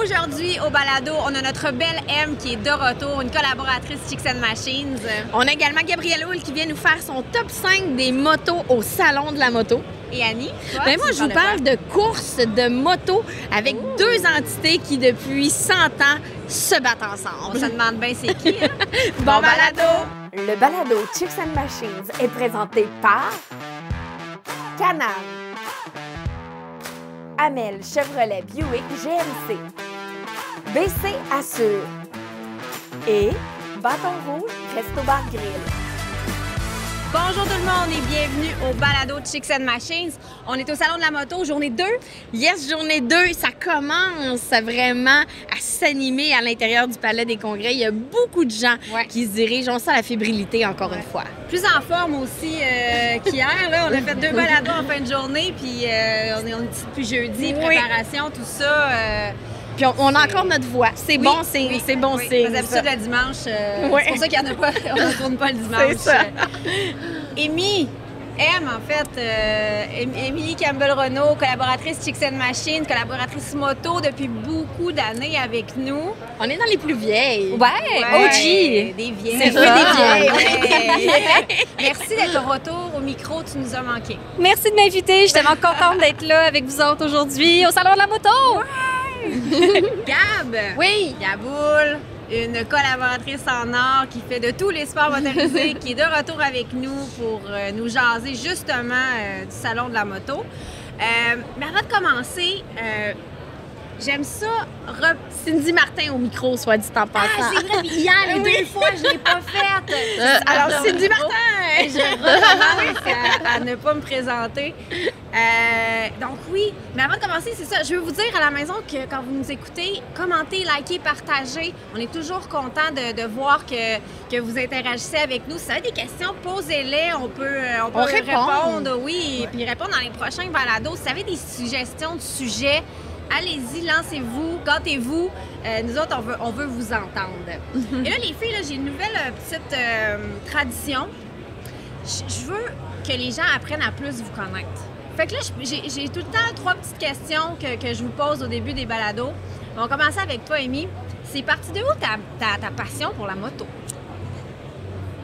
Aujourd'hui, au balado, on a notre belle M qui est de retour, une collaboratrice Chicks and Machines. On a également Gabrielle Houle qui vient nous faire son top 5 des motos au Salon de la moto. Et Annie, toi, moi, je vous parle de courses de moto avec deux entités qui, depuis 100 ans, se battent ensemble. On se demande bien c'est qui, hein? Bon balado! Le balado Chicks and Machines est présenté par Can-Am, Amel Chevrolet Buick GMC, BC Assure et Bâton Rouge Resto Bar Grill. Bonjour tout le monde et bienvenue au balado de Chicks and Machines. On est au Salon de la moto, journée 2. Yes, journée 2, ça commence vraiment à s'animer à l'intérieur du Palais des Congrès. Il y a beaucoup de gens qui se dirigent. On sent la fébrilité encore une fois. Plus en forme aussi qu'hier. Là. On a fait 2 balados en fin de journée, puis on est depuis jeudi, préparation, tout ça. Puis on a encore notre voix. C'est bon signe, c'est bon signe. D'habitude, le dimanche, c'est pour ça qu'il n'y en a pas, on ne tourne pas le dimanche. C'est ça. Amy, en fait, Émilie Campbell-Renault, collaboratrice Chicks and Machines, collaboratrice moto depuis beaucoup d'années avec nous. On est dans les plus vieilles. Ouais, OG. Des vieilles. C'est vrai, des vieilles. Merci d'être au retour au micro, tu nous as manqué. Merci de m'inviter, je suis tellement contente d'être là avec vous autres aujourd'hui au Salon de la moto. Gab! Oui! Gaboul, une collaboratrice en or qui fait de tous les sports motorisés, qui est de retour avec nous pour nous jaser justement du Salon de la moto. Mais avant de commencer, j'aime ça. Cindy Martin au micro, soit dit en passant. Ah, c'est vrai, puis hier, les 2 fois, je ne l'ai pas faite. Alors, Cindy Martin! Je recommence à ne pas me présenter. Donc oui, mais avant de commencer, c'est ça. Je veux vous dire à la maison que quand vous nous écoutez, commentez, likez, partagez. On est toujours content de voir que vous interagissez avec nous. Si vous avez des questions, posez-les. On peut répondre, oui, et puis répondre dans les prochains balados. Si vous avez des suggestions de sujets, allez-y, lancez-vous, gâtez-vous. Nous autres, on veut vous entendre. Et là, les filles, j'ai une nouvelle petite tradition. Je veux que les gens apprennent à plus vous connaître. Fait que là, j'ai tout le temps 3 petites questions que je vous pose au début des balados. On va commencer avec toi, Amy. C'est parti de où ta passion pour la moto?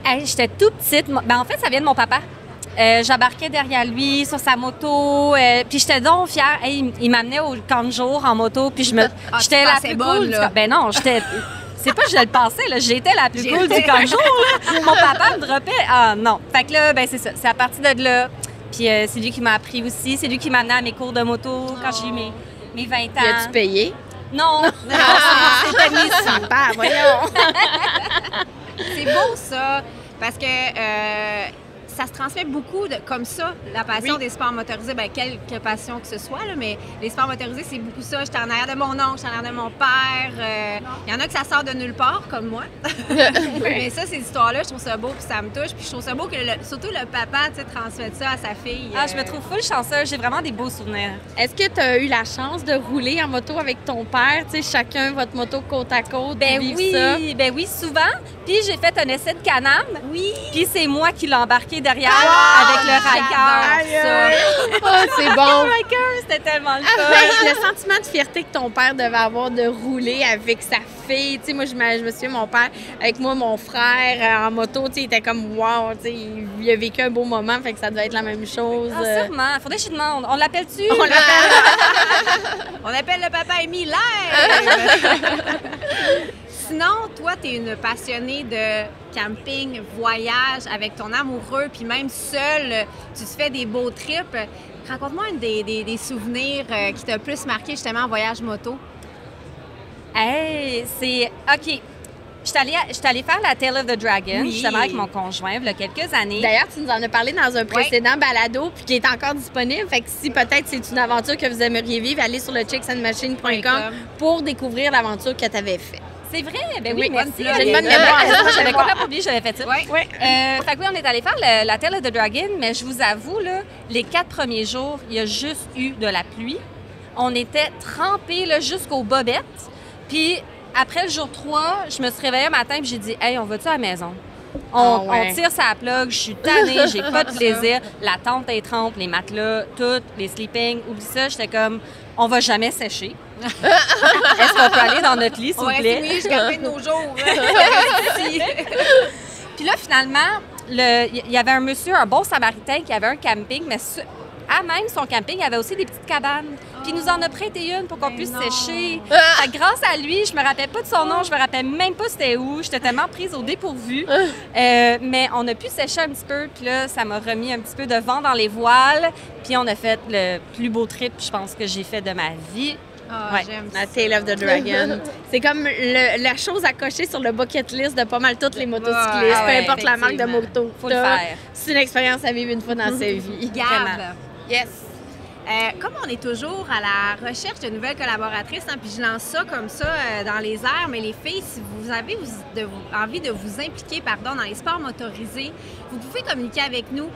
Hey, j'étais toute petite. En fait, ça vient de mon papa. J'embarquais derrière lui sur sa moto, puis j'étais donc fière. Hey, il m'amenait au camp de jour en moto, puis j'étais la plus cool. Ben non, j'étais... C'est pas que je le pensais, là. J'étais la plus cool du camp de jour, là. Mon papa me droppait. Ah non. Fait que là, ben c'est ça. C'est à partir de là. Puis c'est lui qui m'a appris aussi. C'est lui qui m'a amené à mes cours de moto quand j'ai eu mes 20 ans. Y as-tu payé? Non. C'était mis sympa, voyons. C'est beau, ça. Parce que ça se transmet beaucoup comme ça, la passion des sports motorisés. Bien, quelque passion que ce soit, là, mais les sports motorisés, c'est beaucoup ça. J'étais en arrière de mon oncle, j'étais en arrière de mon père. Il y en a que ça sort de nulle part, comme moi. Mais ça, ces histoires-là, je trouve ça beau, puis ça me touche. Puis je trouve ça beau que surtout le papa transmette ça à sa fille. Ah, je me trouve full chanceuse. J'ai vraiment des beaux souvenirs. Est-ce que tu as eu la chance de rouler en moto avec ton père? Tu sais, chacun votre moto côte à côte, Ben oui, souvent. Puis j'ai fait un essai de Can-Am. Oui. Puis c'est moi qui l'ai embarqué derrière avec le Ryker. Oh, c'est bon. Le Ryker, c'était tellement le fun. Le sentiment de fierté que ton père devait avoir de rouler avec sa fille. Tu sais, moi, je me souviens, mon père, avec moi, mon frère, en moto, tu sais, il était comme wow, tu sais, il a vécu un beau moment, fait que ça devait être la même chose. Ah, sûrement. Faudrait que je demande. On l'appelle-tu? On appelle le papa Amy live! Sinon, toi, tu es une passionnée de camping, voyage avec ton amoureux, puis même seule, tu te fais des beaux trips. Raconte-moi des souvenirs qui t'ont plus marqué justement en voyage moto. Hey, c'est... OK. Je suis allée faire la Tail of the Dragon, justement, avec mon conjoint, il y a quelques années. D'ailleurs, tu nous en as parlé dans un précédent balado, puis qui est encore disponible. Fait que si peut-être c'est une aventure que vous aimeriez vivre, allez sur le chicksandmachines.com pour découvrir l'aventure que tu avais faite. C'est vrai? Ben oui, merci. J'ai une bonne mémoire. J'avais complètement oublié, j'avais fait ça. Oui. Fait que oui, on est allé faire la Tail of the Dragon, mais je vous avoue, là, les 4 premiers jours, il y a juste eu de la pluie. On était trempés là, jusqu'aux bobettes. Puis après le jour 3, je me suis réveillée un matin et j'ai dit « Hey, on va-tu à la maison? » On tire sa plug, je suis tannée, j'ai pas de plaisir. La tente est trempe, les matelas, tout, les sleeping, oublie ça. J'étais comme, on va jamais sécher. Est-ce qu'on peut aller dans notre lit, s'il vous plaît? Oui, je garde de nos jours. Puis là, finalement, il y avait un monsieur, un bon samaritain, qui avait un camping, mais à même son camping, il y avait aussi des petites cabanes. Puis il nous en a prêté une pour qu'on puisse sécher. Fait que grâce à lui, je me rappelle pas de son nom, je me rappelle même pas c'était où. J'étais tellement prise au dépourvu. Mais on a pu sécher un petit peu, puis là, ça m'a remis un petit peu de vent dans les voiles. Puis on a fait le plus beau trip, je pense, que j'ai fait de ma vie. J'aime La Tail of the Dragon. C'est comme la chose à cocher sur le bucket list de pas mal toutes les motocyclistes, peu importe la marque de moto. Faut le faire. C'est une expérience à vivre une fois dans sa vie. Gab. Yes. Comme on est toujours à la recherche de nouvelles collaboratrices, hein, puis je lance ça comme ça dans les airs, mais les filles, si vous avez envie de vous impliquer dans les sports motorisés, vous pouvez communiquer avec nous.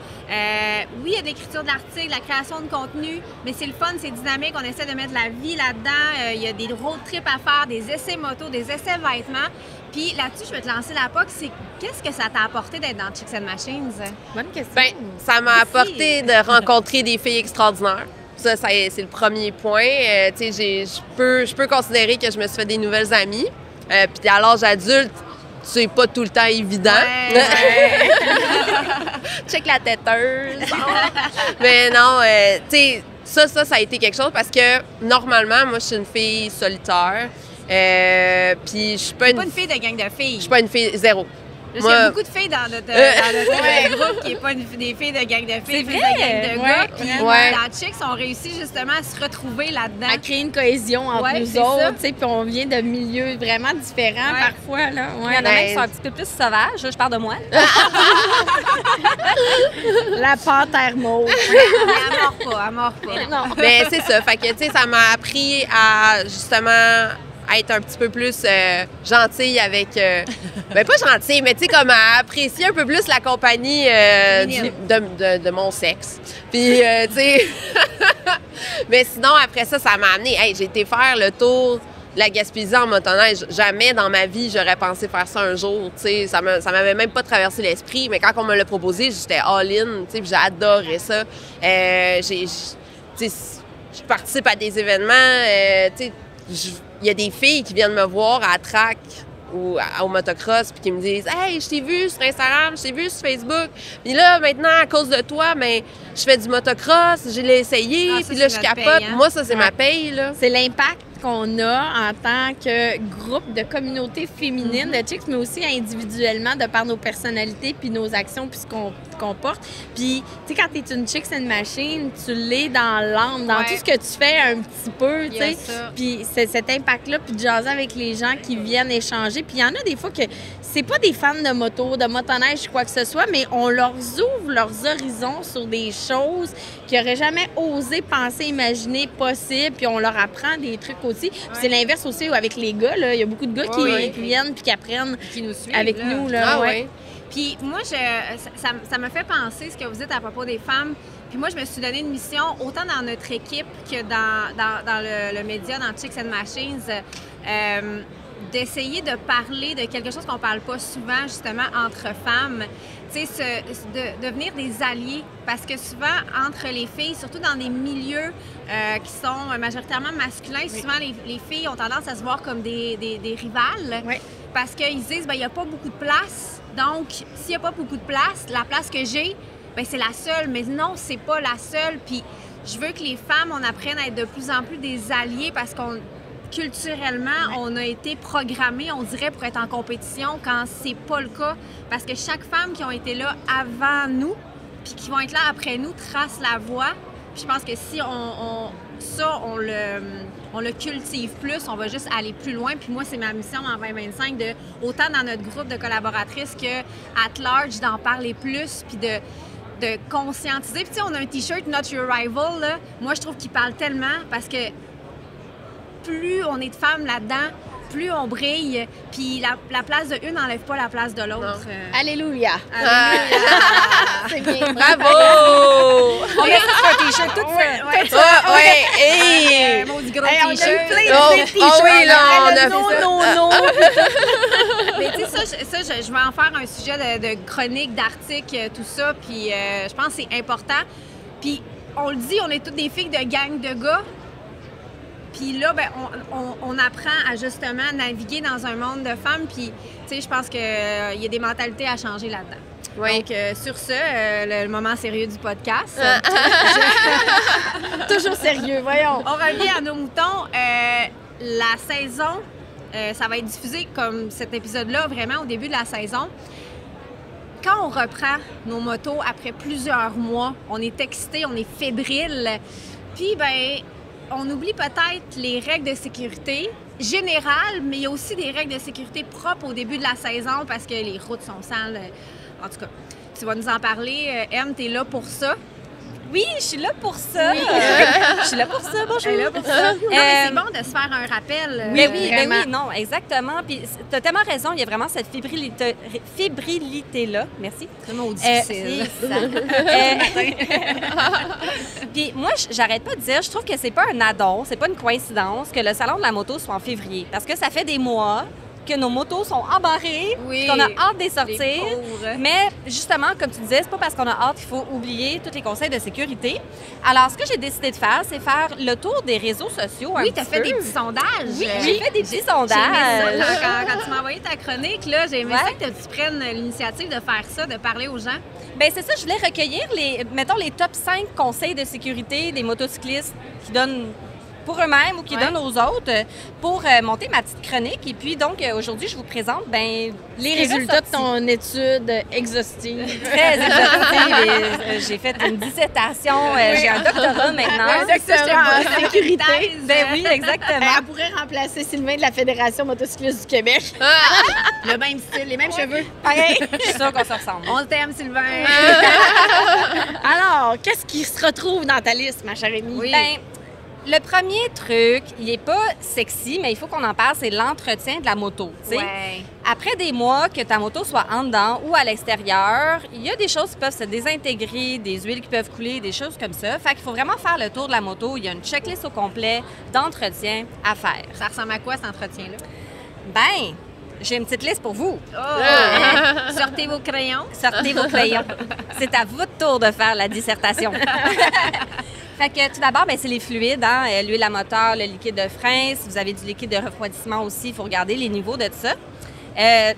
Oui, il y a de l'écriture d'articles, la création de contenu, mais c'est le fun, c'est dynamique, on essaie de mettre la vie là-dedans. Il y a des road trips à faire, des essais moto, des essais vêtements. Puis là-dessus, je vais te lancer la POC, c'est qu'est-ce que ça t'a apporté d'être dans Chicks and Machines? Bonne question. Ben, ça m'a apporté de rencontrer des filles extraordinaires. Ça c'est le premier point. Tu sais, je peux considérer que je me suis fait des nouvelles amies. Puis à l'âge adulte, c'est pas tout le temps évident. Ouais. Check la têteuse. Mais non, tu sais, ça a été quelque chose parce que normalement, moi, je suis une fille solitaire. Puis je suis pas Pas une fille de gang de filles. Je suis pas une fille zéro. Il y a beaucoup de filles dans notre groupe qui n'est pas des filles de gang de filles, C'est des vrai? de gang de gars. Puis Ouais. dans Chicks, on réussit justement à se retrouver là-dedans. À créer une cohésion entre Ouais, nous c'est ça. autres, tu sais, puis on vient de milieux vraiment différents Ouais. parfois, là. Il y Ouais. en a même qui sont un petit peu plus sauvages, je parle de moi. La panthère mauve. Elle mord pas. Non. Mais c'est ça. Fait que, tu sais, ça m'a appris à, justement, à être un petit peu plus gentille avec... ben, pas gentille, mais tu sais, comme à apprécier un peu plus la compagnie de mon sexe. Puis, tu sais... Mais sinon, après ça, ça m'a amené... Hey, j'ai été faire le tour de la Gaspésie en motoneige. Jamais dans ma vie, j'aurais pensé faire ça un jour, tu sais. Ça m'avait même pas traversé l'esprit. Mais quand on me l'a proposé, j'étais all-in, tu sais, puis j'ai adoré ça. Tu sais, je participe à des événements, tu sais... Il y a des filles qui viennent me voir à la track ou au motocross puis qui me disent « Hey, je t'ai vu sur Instagram, je t'ai vu sur Facebook. Puis là, maintenant, à cause de toi, ben, je fais du motocross, je l'ai essayé, Ah, ça, puis là, c'est je notre capote. paye, hein? Moi, ça, c'est ma paye, là. C'est l'impact qu'on a en tant que groupe de communauté féminine de Chicks, mais aussi individuellement de par nos personnalités puis nos actions puis ce qu'on porte. Puis, tu sais, quand t'es une Chicks and Machine, tu l'es dans l'âme, dans Ouais. tout ce que tu fais un petit peu, tu Il y a sais. ça. Puis c'est cet impact-là, puis de jaser avec les gens qui viennent échanger. Puis il y en a des fois que c'est pas des fans de moto, de motoneige, quoi que ce soit, mais on leur ouvre leurs horizons sur des choses qu'ils n'auraient jamais osé penser, imaginer possible, puis on leur apprend des trucs aussi. Puis c'est l'inverse aussi avec les gars, là. Il y a beaucoup de gars qui viennent puis qui apprennent Qui nous suivent, avec là. nous, là. Ah ouais. ouais. Puis moi, ça me fait penser ce que vous dites à propos des femmes. Puis moi, je me suis donné une mission, autant dans notre équipe que dans le média, dans Chicks and Machines, d'essayer de parler de quelque chose qu'on parle pas souvent, justement, entre femmes. Tu sais, de devenir des alliés. Parce que souvent, entre les filles, surtout dans des milieux qui sont majoritairement masculins, souvent les filles ont tendance à se voir comme des rivales. Oui. Parce qu'ils se disent, ben il n'y a pas beaucoup de place. Donc, s'il n'y a pas beaucoup de place, la place que j'ai, ben c'est la seule. Mais non, c'est pas la seule. Puis, je veux que les femmes, on apprenne à être de plus en plus des alliés parce qu'on culturellement, on a été programmés, on dirait, pour être en compétition quand c'est pas le cas. Parce que chaque femme qui ont été là avant nous, puis qui vont être là après nous, trace la voie. Puis je pense que si on le cultive plus, on va juste aller plus loin. Puis moi, c'est ma mission en 2025 de, autant dans notre groupe de collaboratrices que at large, d'en parler plus, puis de conscientiser. Puis tu sais, on a un T-shirt « Not Your Rival », là. Moi, je trouve qu'il parle tellement parce que plus on est de femmes là-dedans, plus on brille, puis la place de une n'enlève pas la place de l'autre. Alléluia. C'est bien. Bravo! On met ça sur un T-shirt tout seul. Ouais. Ah, ouais! Hey! Maudit gros Hey, on a eu T-shirt. plein Oh, de oh oui, là, on a non, fait ça. non, non. Mais tu sais, je vais en faire un sujet de chronique, d'article, tout ça. Puis je pense que c'est important. Puis on le dit, on est toutes des filles de gang de gars. Puis là, ben, on apprend à justement naviguer dans un monde de femmes. Puis, tu sais, je pense qu'il y a des mentalités à changer là-dedans. Oui. Donc, sur ce, le moment sérieux du podcast. Toujours sérieux, voyons. On revient à nos moutons. La saison, ça va être diffusé comme cet épisode-là, vraiment au début de la saison. Quand on reprend nos motos après plusieurs mois, on est excité, on est fébrile. Puis, ben, on oublie peut-être les règles de sécurité générales, mais il y a aussi des règles de sécurité propres au début de la saison parce que les routes sont sales. En tout cas, tu vas nous en parler. Em, t'es là pour ça. Oui, je suis là pour ça. Oui. Je suis là pour ça, bonjour. Elle est là pour ça. Non, mais c'est bon de se faire un rappel. Oui, oui, non, exactement. Puis tu as tellement raison, il y a vraiment cette fébrilité-là. Merci. C'est mot difficile. Puis moi, j'arrête pas de dire, je trouve que c'est pas un addon, c'est pas une coïncidence que le salon de la moto soit en février. Parce que ça fait des mois que nos motos sont embarrées, qu'on a hâte de les sortir. Mais justement, comme tu disais, c'est pas parce qu'on a hâte qu'il faut oublier tous les conseils de sécurité. Alors, ce que j'ai décidé de faire, c'est faire le tour des réseaux sociaux un petit peu. Oui, tu as fait des petits sondages. Oui, j'ai fait des petits sondages. Quand tu m'as envoyé ta chronique, là, j'ai aimé ça que tu prennes l'initiative de faire ça, de parler aux gens. Bien, c'est ça, je voulais recueillir les top 5 conseils de sécurité des motocyclistes qui donnent pour eux-mêmes ou qui donnent aux autres pour monter ma petite chronique. Et puis, donc, aujourd'hui, je vous présente les résultats de ton étude exhaustive. Très exhaustive. J'ai fait une dissertation. J'ai un doctorat maintenant. Un doctorat en sécurité. Ben oui, exactement. Elle pourrait remplacer Sylvain de la Fédération motocycliste du Québec. Le même style, les mêmes cheveux. Pareil. Je suis sûre qu'on se ressemble. On t'aime, Sylvain. Alors, qu'est-ce qui se retrouve dans ta liste, ma chère Amy? Oui. Le premier truc, il n'est pas sexy, mais il faut qu'on en parle, c'est l'entretien de la moto. Ouais. Après des mois, que ta moto soit en dedans ou à l'extérieur, il y a des choses qui peuvent se désintégrer, des huiles qui peuvent couler, des choses comme ça. Fait qu'il faut vraiment faire le tour de la moto. Il y a une checklist au complet d'entretien à faire. Ça ressemble à quoi, cet entretien-là? Ben, j'ai une petite liste pour vous. Sortez vos crayons. Sortez vos crayons. C'est à votre tour de faire la dissertation. Fait que tout d'abord, c'est les fluides, hein? L'huile à moteur, le liquide de frein. Si vous avez du liquide de refroidissement aussi, il faut regarder les niveaux de ça.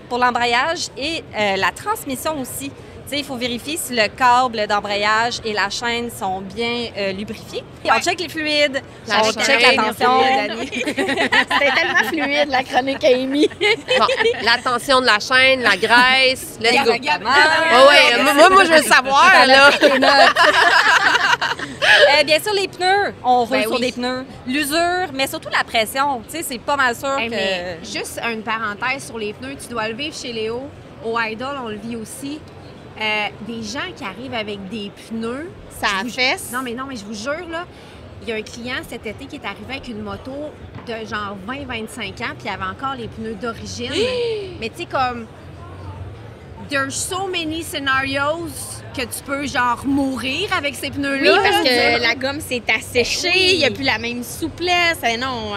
Pour l'embrayage et la transmission aussi. Il faut vérifier si le câble d'embrayage et la chaîne sont bien lubrifiés. Et on check les fluides, on check la tension. C'était tellement fluide, la chronique à Amy. Bon, la tension de la chaîne, la graisse, let's go. Moi, je veux savoir, là. Bien sûr, les pneus. On roule sur des pneus. L'usure, mais surtout la pression. Tu sais, c'est pas mal sûr que... Mais juste une parenthèse sur les pneus. Tu dois le vivre chez Léo. Au Idol, on le vit aussi. Des gens qui arrivent avec des pneus. Ça fesse. Non, mais je vous jure, là, il y a un client cet été qui est arrivé avec une moto de genre 20-25 ans, puis il avait encore les pneus d'origine. Mais tu sais, comme... There's so many scenarios que tu peux, genre, mourir avec ces pneus-là. Oui, parce que la gomme s'est asséchée, il n'y a plus la même souplesse. Non.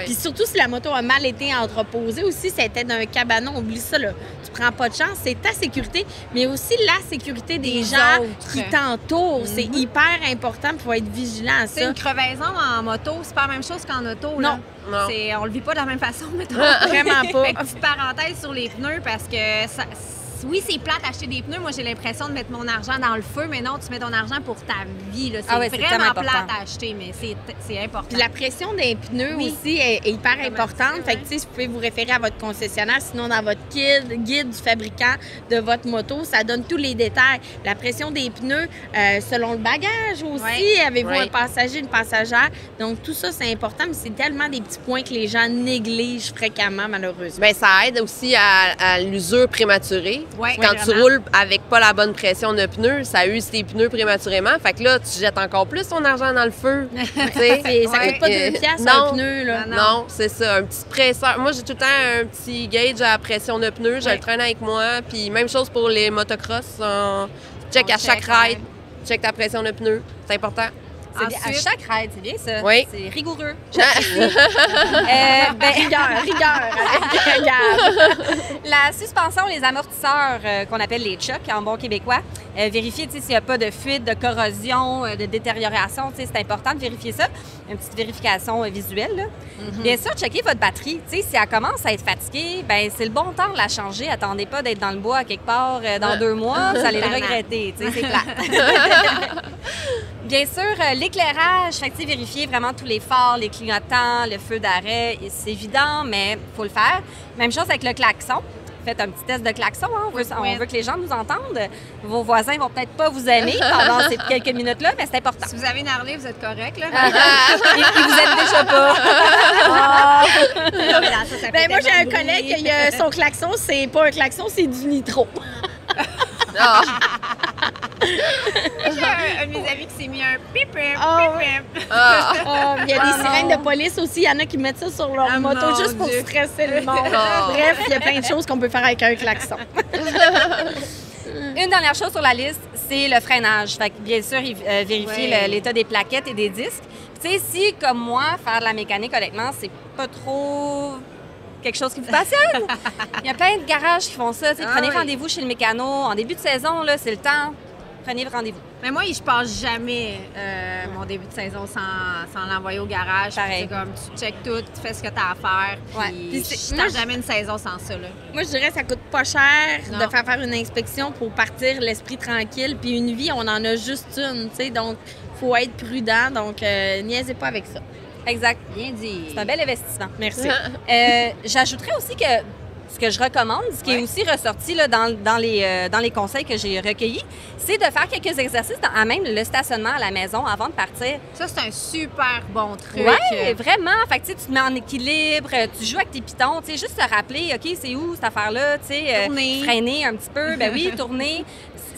Puis surtout, si la moto a mal été entreposée aussi, c'était d'un cabanon, oublie ça, là. Tu prends pas de chance, c'est ta sécurité, mais aussi la sécurité des gens qui t'entourent. C'est hyper important, il faut être vigilant à ça. C'est une crevaison en moto, c'est pas la même chose qu'en auto, là. Non. On le vit pas de la même façon, mettons. Vraiment pas. Fait que petite parenthèse sur les pneus, parce que ça... Oui, c'est plate d'acheter des pneus. Moi, j'ai l'impression de mettre mon argent dans le feu, mais non, tu mets ton argent pour ta vie. C'est vraiment plate à acheter, mais c'est important. Puis la pression des pneus aussi est hyper importante. Fait que, tu sais, vous pouvez vous référer à votre concessionnaire. Sinon, dans votre guide du fabricant de votre moto, ça donne tous les détails. La pression des pneus, selon le bagage aussi. Avez-vous un passager, une passagère? Donc, tout ça, c'est important, mais c'est tellement des petits points que les gens négligent fréquemment, malheureusement. Bien, ça aide aussi à l'usure prématurée. Ouais, quand tu roules avec pas la bonne pression de pneus, ça use tes pneus prématurément. Fait que là, tu jettes encore plus ton argent dans le feu. Ça coûte pas 2 piastres un pneu. Là. Non, c'est ça. Un petit presseur. Moi, j'ai tout le temps un petit gauge à pression de pneus. Je le traîne avec moi. Puis même chose pour les motocross. Check à chaque ride. Check ta pression de pneus. C'est important. C'est bien. À Ensuite- chaque ride, c'est bien ça. Oui. C'est rigoureux. Rigueur, avec regarde. La suspension, les amortisseurs qu'on appelle les chocs en bon québécois, vérifier s'il n'y a pas de fuite, de corrosion, de détérioration. C'est important de vérifier ça. Une petite vérification visuelle. Là. Bien sûr, checker votre batterie. Si elle commence à être fatiguée, ben c'est le bon temps de la changer. Attendez pas d'être dans le bois quelque part dans 2 mois. Vous allez le regretter. C'est plate. Bien sûr, l'éclairage, fait que, vérifier vraiment tous les phares, les clignotants, le feu d'arrêt, c'est évident, mais il faut le faire. Même chose avec le klaxon. Faites un petit test de klaxon. Hein. On veut que les gens nous entendent. Vos voisins vont peut-être pas vous aimer pendant ces quelques minutes-là, mais c'est important. Si vous avez une Harley, vous êtes correct, là. Et vous êtes déjà pas. Non, mais là, ça Ben, fait moi, j'ai un tellement collègue, brûler. son klaxon, c'est pas un klaxon, c'est du nitro. Ah. J'ai un de mes amis qui s'est mis un pip, Ah, pip. Ah. Il y a des sirènes de police aussi. Il y en a qui mettent ça sur leur Ah, moto mon juste pour Dieu. stresser le monde. Oh. Bref, il y a plein de choses qu'on peut faire avec un klaxon. Une dernière chose sur la liste, c'est le freinage. Fait que, bien sûr, vérifier Ouais. l'état des plaquettes et des disques. Tu sais, si, comme moi, faire de la mécanique, honnêtement, c'est pas trop quelque chose qui vous passionne. Il y a plein de garages qui font ça. Tu sais, Ah prenez oui. rendez-vous chez le mécano. En début de saison, là, c'est le temps. Prenez rendez-vous. Mais moi, je passe jamais mon début de saison sans l'envoyer au garage. Pareil. C'est comme, tu checkes tout, tu fais ce que tu as à faire. Ouais. Puis Puis je moi, starte jamais une saison sans ça, là. Moi, je dirais que ça coûte pas cher Non. de faire une inspection pour partir l'esprit tranquille. Puis une vie, on en a juste une, tu sais. Donc, faut être prudent. Donc, niaisez pas avec ça. Exact. Bien dit. C'est un bel investissement. Merci. J'ajouterais aussi que ce que je recommande, ce qui est aussi ressorti là, dans les conseils que j'ai recueillis, c'est de faire quelques exercices à même le stationnement à la maison avant de partir. Ça, c'est un super bon truc. Oui, vraiment. Fait que, tu sais, tu te mets en équilibre, tu joues avec tes pitons, tu sais, juste te rappeler, OK, c'est où cette affaire-là, tu sais, Tourner. freiner un petit peu, ben oui, tourner.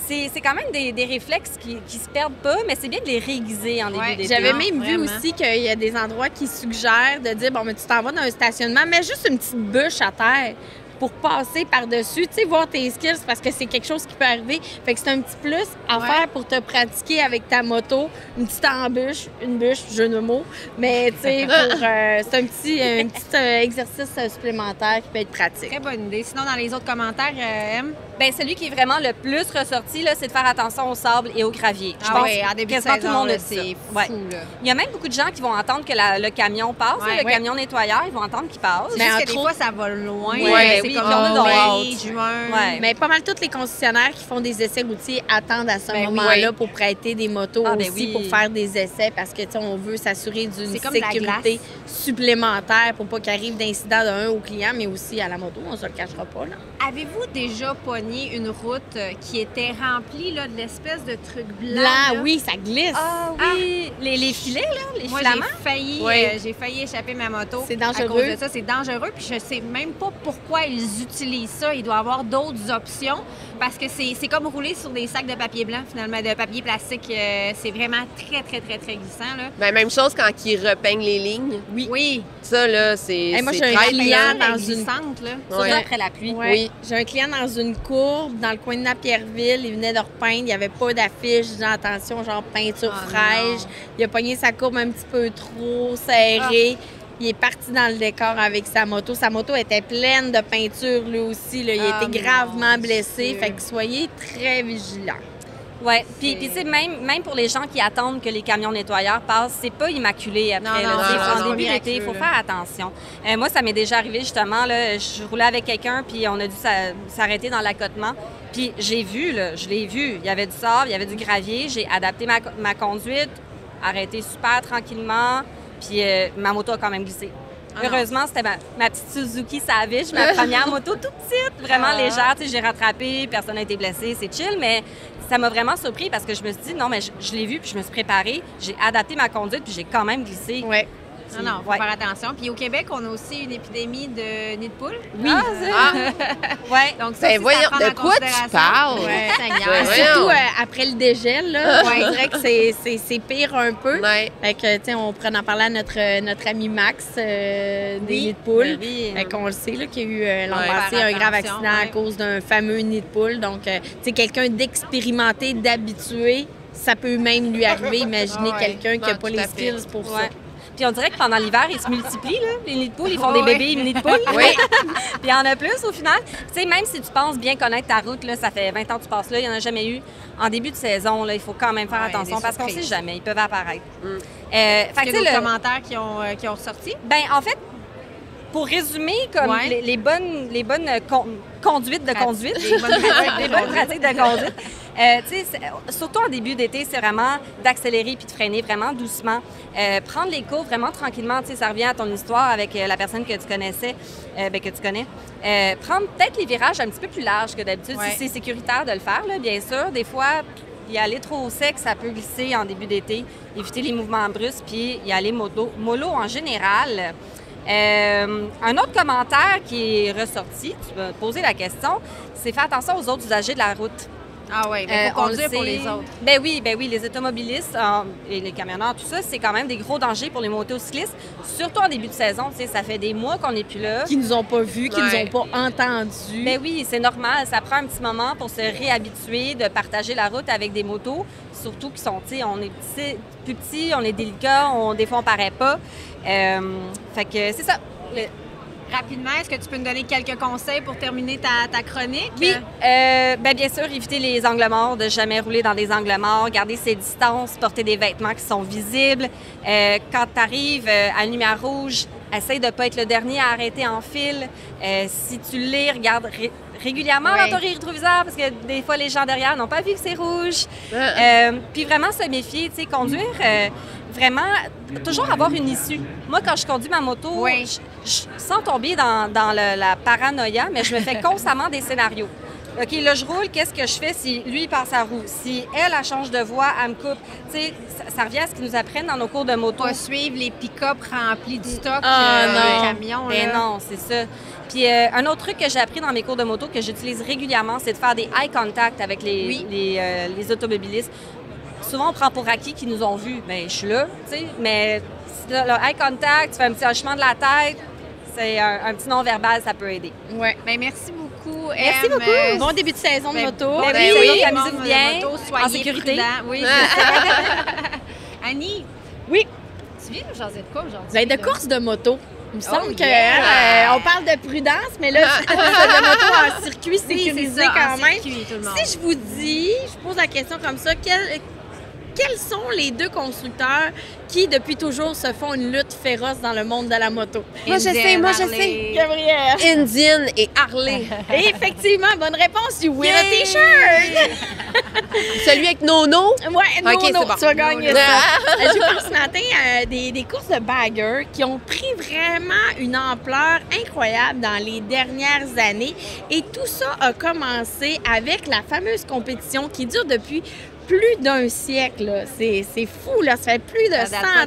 C'est quand même des réflexes qui se perdent pas, mais c'est bien de les réaiguiser en début Ouais, d'été. J'avais Non, même vu vraiment. aussi qu'il y a des endroits qui suggèrent de dire, bon, mais tu t'en vas dans un stationnement, mets juste une petite bûche à terre pour passer par-dessus, tu sais, voir tes skills, parce que c'est quelque chose qui peut arriver. Fait que c'est un petit plus à Ouais. faire pour te pratiquer avec ta moto. Une petite embûche, une bûche, jeu de mots. Mais, tu sais, c'est un petit exercice supplémentaire qui peut être pratique. Très bonne idée. Sinon, dans les autres commentaires, M. Ben, celui qui est vraiment le plus ressorti, là, c'est de faire attention au sable et au gravier. Je Ah pense oui, en début de quasiment tout le saison, monde là, a dit ça. c'est fou, Ouais. là. Il y a même beaucoup de gens qui vont entendre que le camion passe, Ouais. là, le Ouais. camion nettoyeur, ils vont entendre qu'il passe. Mais Juste que entre des fois, ça va loin. Ouais, c'est oui, comme puis on a nos mai, hâte. juin. Ouais. Mais pas mal tous les concessionnaires qui font des essais routiers attendent à ce Ben oui. moment-là pour prêter des motos Ah, ben aussi, oui. pour faire des essais parce que, tu sais, on veut s'assurer d'une C'est comme de la sécurité glace. supplémentaire pour pas qu'il arrive d'incident au client, mais aussi à la moto. On se le cachera pas, là. Avez-vous déjà pogné une route qui était remplie là, de l'espèce de trucs blancs? Là, là? oui, ça glisse. Ah oui, les filets, là, les Moi, filaments. j'ai failli échapper ma moto. C'est À dangereux. cause de ça, c'est dangereux. Puis je sais même pas pourquoi ils utilisent ça. Il doit y avoir d'autres options parce que c'est comme rouler sur des sacs de papier blanc, finalement, de papier plastique. C'est vraiment très, très, très, très glissant. Là. Ben, même chose quand ils repeignent les lignes. Oui. Ça, là, c'est. Hey, moi, c'est j'ai un très client bien. dans Elle est une- glissante, là. Surtout Ouais. après la pluie. Ouais. Oui. J'ai un client dans une courbe, dans le coin de Napierville. Il venait de repeindre. Il n'y avait pas d'affiche. J'ai dit, attention, genre peinture Ah, fraîche. non. Il a pogné sa courbe un petit peu trop serrée. Il est parti dans le décor avec sa moto. Sa moto était pleine de peinture, lui aussi. Là. Il Ah, a été gravement mon blessé. Dieu. Fait que soyez très vigilants. Ouais. Puis tu sais, même pour les gens qui attendent que les camions nettoyeurs passent, c'est pas immaculé après. Non, là. non, C'est non, en non, début d'été, il faut miraculeux, faire attention. Moi, ça m'est déjà arrivé justement. Là, je roulais avec quelqu'un, puis on a dû s'arrêter dans l'accotement. Puis j'ai vu, là, je l'ai vu. Il y avait du sable, il y avait du gravier. J'ai adapté ma conduite, arrêté super tranquillement, puis ma moto a quand même glissé. Ah non. Heureusement, c'était ma petite Suzuki Savage, ma première moto toute petite, vraiment Ah. légère. Tu sais, j'ai rattrapé, personne n'a été blessé, c'est chill, mais ça m'a vraiment surpris parce que je me suis dit, non, mais je l'ai vu, puis je me suis préparée, j'ai adapté ma conduite, puis j'ai quand même glissé. Ouais. Non, non, faut Ouais. faire attention. Puis au Québec, on a aussi une épidémie de nid de poule. Oui. Ah, Ouais. Donc, ça ben aussi, c'est à voyons, prendre de en quoi tu considération. parles? Ouais, Seigneur. Ouais. Surtout Voyons. après le dégel, là, on dirait que c'est pire un peu. Ouais. Fait que, tu sais, on pourrait en parler à notre ami Max des Oui. nids de poule. Ben oui. Fait qu'on le sait, là, qu'il y a eu l'an Ouais. passé Faire un grave attention, accident à ouais. cause d'un fameux nid de poule. Donc, tu sais, quelqu'un d'expérimenté, d'habitué, ça peut même lui arriver. Imaginez Ouais. quelqu'un qui n'a Non, pas tout à les fait. skills pour Ouais. ça. Puis on dirait que pendant l'hiver, ils se multiplient, là. Les nids de poules, ils font Ouais. des bébés nids de poules. Oui. Puis il y en a plus au final. Tu sais, même si tu penses bien connaître ta route, là, ça fait 20 ans que tu passes là, il n'y en a jamais eu. En début de saison, là, il faut quand même faire Ouais, attention des parce qu'on ne sait surprises. jamais, ils peuvent apparaître. Est-ce Fait que, qu'il y tu a sais, d'autres le- commentaires qui ont ressorti? ben, en fait, pour résumer, comme Ouais. les bonnes conduites de conduite, Les bonnes pratiques de les bonnes conduite. pratiques de conduite, tu sais, surtout en début d'été, c'est vraiment d'accélérer puis de freiner vraiment doucement. Prendre les cours vraiment tranquillement, tu sais, ça revient à ton histoire avec la personne que tu connaissais, que tu connais. Prendre peut-être les virages un petit peu plus larges que d'habitude, Ouais. si c'est sécuritaire de le faire, là, bien sûr. Des fois, y aller trop au sec, ça peut glisser en début d'été. Éviter les mouvements brusques, puis y aller mollo en général. Un autre commentaire qui est ressorti, tu peux poser la question, c'est faire attention aux autres usagers de la route. Ah oui, mais faut On le conduire pour sait. les autres. Ben oui, les automobilistes et les camionneurs, tout ça, c'est quand même des gros dangers pour les motocyclistes, surtout en début de saison. Tu sais, ça fait des mois qu'on n'est plus là. Qui nous ont pas vus, qui Ouais. nous ont pas entendus. Ben oui, c'est normal. Ça prend un petit moment pour se réhabituer de partager la route avec des motos, surtout qui sont, tu sais, on est plus petits, on est délicats, des fois on paraît pas. Fait que c'est ça. Rapidement, est-ce que tu peux nous donner quelques conseils pour terminer ta chronique? Oui, bien sûr, éviter les angles morts, de jamais rouler dans des angles morts, garder ses distances, porter des vêtements qui sont visibles. Quand tu arrives à une lumière rouge, essaye de ne pas être le dernier à arrêter en file. Si tu l'es, regarde régulièrement Ouais. dans ton rétroviseur parce que des fois, les gens derrière n'ont pas vu que c'est rouge. Puis vraiment se méfier, tu sais, conduire, vraiment, toujours avoir une issue. Moi, quand je conduis ma moto, Oui. sans tomber dans la paranoïa, mais je me fais constamment des scénarios. OK, là, je roule, qu'est-ce que je fais si lui, il passe à roue? Si elle change de voie, elle me coupe. Tu sais, ça revient à ce qu'ils nous apprennent dans nos cours de moto. Pas suivre les pick-up remplis de stock, Ah, non. les camions. Ben là. non, c'est ça. Puis un autre truc que j'ai appris dans mes cours de moto, que j'utilise régulièrement, c'est de faire des eye contact avec les automobilistes. Souvent, on prend pour acquis qu'ils nous ont vus. Bien, je suis là, tu sais, mais le eye contact, tu fais un petit hochement de la tête, c'est un petit non-verbal, ça peut aider. Ouais. Ben, merci beaucoup. Merci Em. beaucoup. Bon début de saison de Ben, moto. bon Ben début oui, de saison, amusez-vous de bien, moto, en soyez sécurité. prudents. Oui, c'est ça. Annie, Oui. tu viens nous jaser de quoi aujourd'hui? Ben, de là? course de moto. Il me semble que yeah! on parle de prudence, mais là, c'est de moto en circuit Oui, sécurisé c'est ça, quand en même. circuit, tout le monde. Si je vous dis, je pose la question comme ça, quels sont les deux constructeurs qui, depuis toujours, se font une lutte féroce dans le monde de la moto? Moi, je sais, moi, je sais. Gabrielle. Indian et Harley. Et effectivement, bonne réponse, you win a t-shirt! Celui avec Nono. Ouais, Ok, non, c'est non, bon. tu vas gagner Non, ça. J'ai vu ce matin des courses de bagger qui ont pris vraiment une ampleur incroyable dans les dernières années. Et tout ça a commencé avec la fameuse compétition qui dure depuis plus d'un siècle. Là. C'est fou, là. Ça fait plus de Ça 100 date pas ans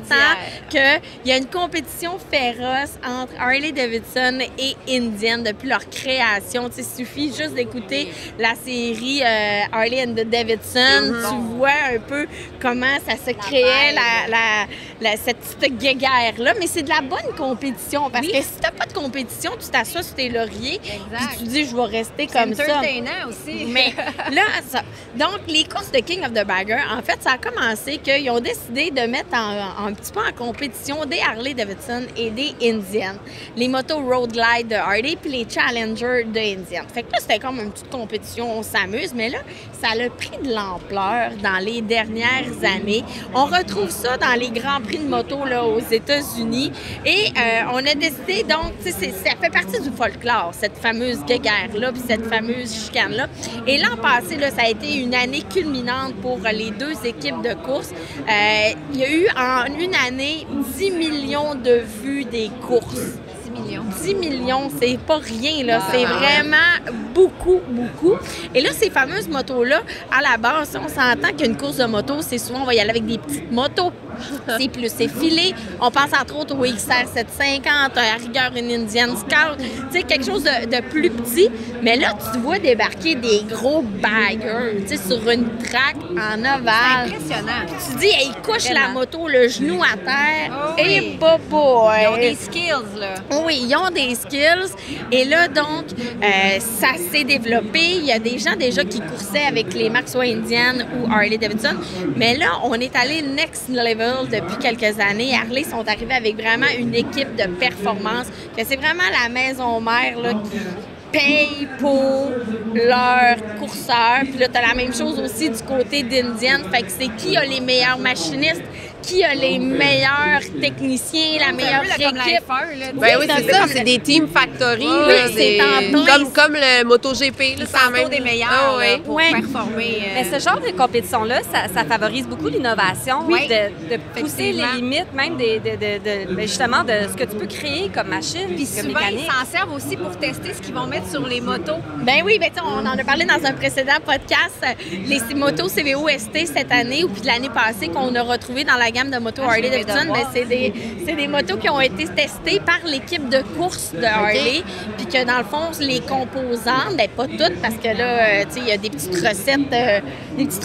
d'hier. qu'il y a une compétition féroce entre Harley-Davidson et Indian depuis leur création. Tu sais, il suffit juste d'écouter la série Harley and Davidson. Tu vois un peu comment ça se créait, cette petite guéguerre-là. Mais c'est de la bonne compétition parce que si t'as pas de compétition, tu t'assois sur tes lauriers puis Exact. tu dis, je vais rester C'est comme ça. entertainant aussi. Mais là, donc, les courses de King of the Bagger, en fait, ça a commencé qu'ils ont décidé de mettre un petit peu en compétition des Harley-Davidson et des Indian. Les motos Road Glide de Harley puis les Challenger de Indian. Fait que là, c'était comme une petite compétition, on s'amuse, mais là, ça a pris de l'ampleur dans les dernières années. On retrouve ça dans les grands prix de moto là, aux États-Unis et on a décidé, donc, tu sais, ça fait partie du folklore, cette fameuse guerre-là puis cette fameuse chicane-là. Et l'an passé, là, ça a été une année culminante pour les deux équipes de course. Il y a eu en une année 10 millions de vues des courses. 10 millions. 10 millions, c'est pas rien, là. C'est vraiment beaucoup, beaucoup. Et là, ces fameuses motos-là, à la base, on s'entend qu'une course de moto, c'est souvent, on va y aller avec des petites motos, C'est filé. On pense entre autres au XR 750, à rigueur une Indian Scout, tu sais, quelque chose de plus petit. Mais là, tu vois débarquer des gros baggers, tu sais, sur une track en ovale. C'est impressionnant. Tu dis, hey, il couche la moto, le genou à terre. Oh Et oui. boy! Ils ont des skills, là. Oui, ils ont des skills. Et là, donc, ça s'est développé. Il y a des gens déjà qui coursaient avec les marques soit Indian ou Harley-Davidson. Mais là, on est allé next level depuis quelques années. Harley sont arrivés avec vraiment une équipe de performance. Que c'est vraiment la maison mère là, qui paye pour leurs courseurs. Puis là, tu as la même chose aussi du côté d'Indian. Fait que c'est qui a les meilleurs machinistes, qui a les meilleurs techniciens, la meilleure Comme la équipe. F1, là. Ben oui, c'est un c'est peu ça, comme c'est le- des team factory. Oui, là, c'est en plein. comme le MotoGP. Là, Ils c'est la s'entourent même des meilleurs Ah, là, oui. pour Ouais. performer. Mais ce genre de compétition-là, ça favorise beaucoup l'innovation, Oui. de pousser les Effectivement. limites même ben justement de ce que tu peux créer comme machine, Puis comme souvent, ils mécanique. s'en servent aussi pour tester ce qu'ils vont mettre sur les motos. Ben oui, ben on en a parlé dans un précédent podcast. Les motos CVO ST cette année ou puis de l'année passée qu'on a retrouvé dans la gamme de motos Ah, je viens Harley-Davidson, de ben voir. c'est des motos qui ont été testées par l'équipe de course de Harley. Puis que dans le fond, les composantes, ben pas toutes parce que là, tu sais, il y a des petites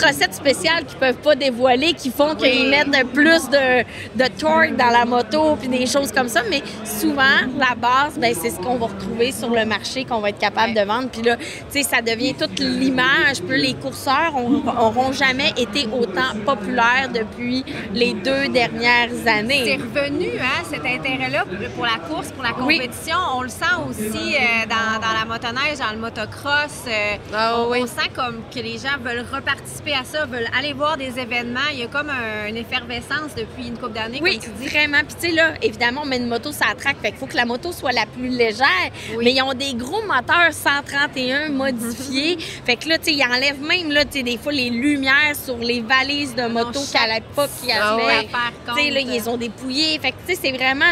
recettes spéciales qu'ils peuvent pas dévoiler qui font qu'ils mettent plus de torque dans la moto puis des choses comme ça. Mais souvent, la base, ben c'est ce qu'on va retrouver sur le marché qu'on va être capable de vendre. Puis là, tu sais, ça devient toute l'image. Puis les courseurs auront jamais été autant populaires depuis les 2 dernières C'est années. revenu, hein, cet intérêt-là pour la course, pour la Oui. compétition. On le sent aussi dans la motoneige, dans le motocross. Ah oui. On sent comme que les gens veulent reparticiper à ça, veulent aller voir des événements. Il y a comme une effervescence depuis une couple d'années, Oui, comme tu dis. vraiment. Puis tu sais, là, évidemment, on met une moto sur la track, fait qu'il faut que la moto soit la plus légère. Oui. Mais ils ont des gros moteurs 131 modifiés. Fait que là, tu sais, ils enlèvent même, là, tu sais, des fois, les lumières sur les valises de moto qu'à l'époque, il y Ah avait. ouais. Faire Tu sais, là, compte. ils ont dépouillé. Fait que, tu sais, c'est vraiment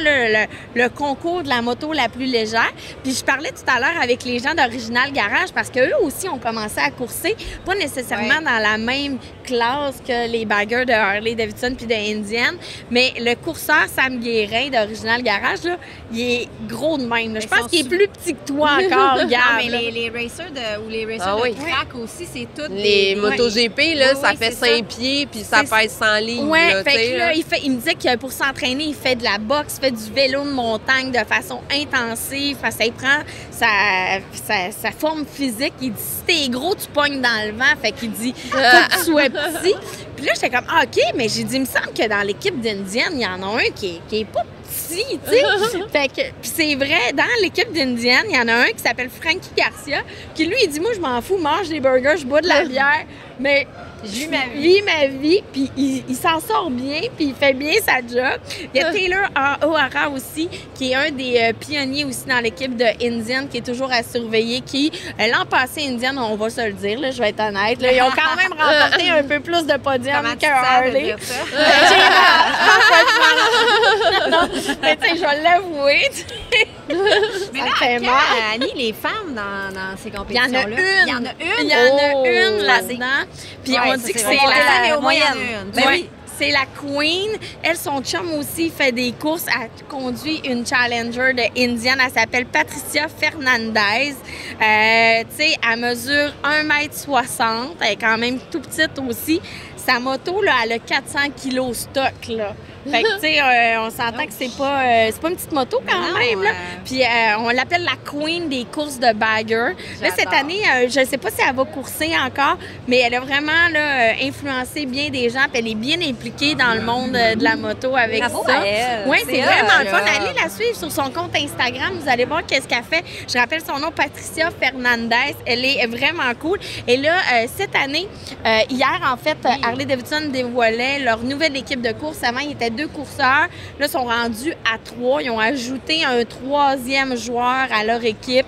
le concours de la moto la plus légère. Puis je parlais tout à l'heure avec les gens d'Original Garage parce qu'eux aussi ont commencé à courser, pas nécessairement Ouais. dans la même classe que les baggers de Harley-Davidson puis de Indian, mais le courseur Sam Guérin d'Original Garage, là, il est gros de même. là. Je Ils pense sont qu'il est plus petit que toi encore, Gab. Non, mais là. les racers ou les racers Ah de oui. track aussi, c'est tout Les des- MotoGP, là, Oui, ça oui, fait c'est 5 pieds, puis ça C'est- pèse 100 livres. Ouais, là, fait tu sais, que là, là. il me disait que pour s'entraîner, il fait de la boxe, il fait du vélo de montagne de façon intensive. Parce que ça y prend sa forme physique. Il dit, si t'es gros, tu pognes dans le vent. Fait qu'il dit, faut que tu sois petit. Puis là, j'étais comme, ah, OK, mais j'ai dit, il me semble que dans l'équipe d'Indienne, il y en a un qui est pas petit, tu sais. Fait que, puis c'est vrai, dans l'équipe d'Indienne, il y en a un qui s'appelle Frankie Garcia, qui lui, il dit, moi, je m'en fous, mange des burgers, je bois de la bière, mais je vis ma vie, puis il s'en sort bien, puis il fait bien sa job. Il y a Taylor O'Hara aussi, qui est un des pionniers aussi dans l'équipe de Indian, qui est toujours à surveiller, qui, l'an passé, Indian, on va se le dire, là, je vais être honnête, là, ils ont quand même remporté un peu plus de podiums Comment tu que te sens de Harley. dire ça? Non, mais tu sais, je vais l'avouer. Mais Ça là, fait quand, mal. Annie, les femmes dans ces Il y en compétitions-là. a une. Il y en a une. Il y en a Oh. une là-dedans. Puis Ouais, on ça, dit que c'est c'est vrai. Mais la au moins, il y en a moyenne. une. Ben Ouais, oui. c'est la queen. Elle, son chum aussi, fait des courses. Elle conduit une Challenger de Indian. Elle s'appelle Patricia Fernandez. Tu sais, elle mesure 1,60 m. Elle est quand même tout petite aussi. Sa moto, là, elle a 400 kilos stock, là. Fait que, tu sais, on s'entend que c'est pas une petite moto quand Non, même, là. Puis on l'appelle la queen des courses de bagger. Là, cette année, je ne sais pas si elle va courser encore, mais elle a vraiment là, influencé bien des gens. Puis elle est bien impliquée dans le monde de la moto avec Bravo ça. à elle. Oui, c'est C'est vraiment hot, le fun. là. Allez la suivre sur son compte Instagram. Vous allez voir qu'est-ce qu'elle fait. Je rappelle son nom, Patricia Fernandez. Elle est vraiment cool. Et là, cette année, hier, en fait, Harley-Davidson dévoilait leur nouvelle équipe de course. Avant, il était 2 courseurs. Là, ils sont rendus à 3. Ils ont ajouté un 3e joueur à leur équipe.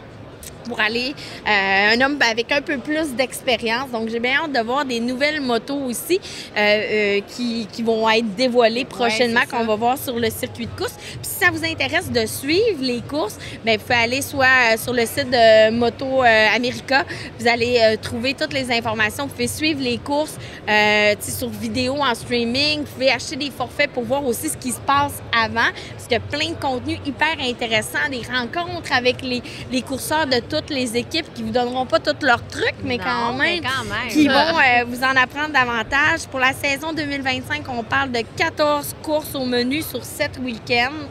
pour aller, un homme avec un peu plus d'expérience. Donc, j'ai bien hâte de voir des nouvelles motos aussi qui vont être dévoilées prochainement, qu'on va voir sur le circuit de course. Puis si ça vous intéresse de suivre les courses, bien, vous pouvez aller soit sur le site de Moto America, vous allez trouver toutes les informations. Vous pouvez suivre les courses sur vidéo, en streaming. Vous pouvez acheter des forfaits pour voir aussi ce qui se passe avant, parce qu'il y a plein de contenus hyper intéressants, des rencontres avec les courseurs de toutes les équipes qui vous donneront pas tous leurs trucs, mais quand même qui vont vous en apprendre davantage. Pour la saison 2025, on parle de 14 courses au menu sur 7 week-ends.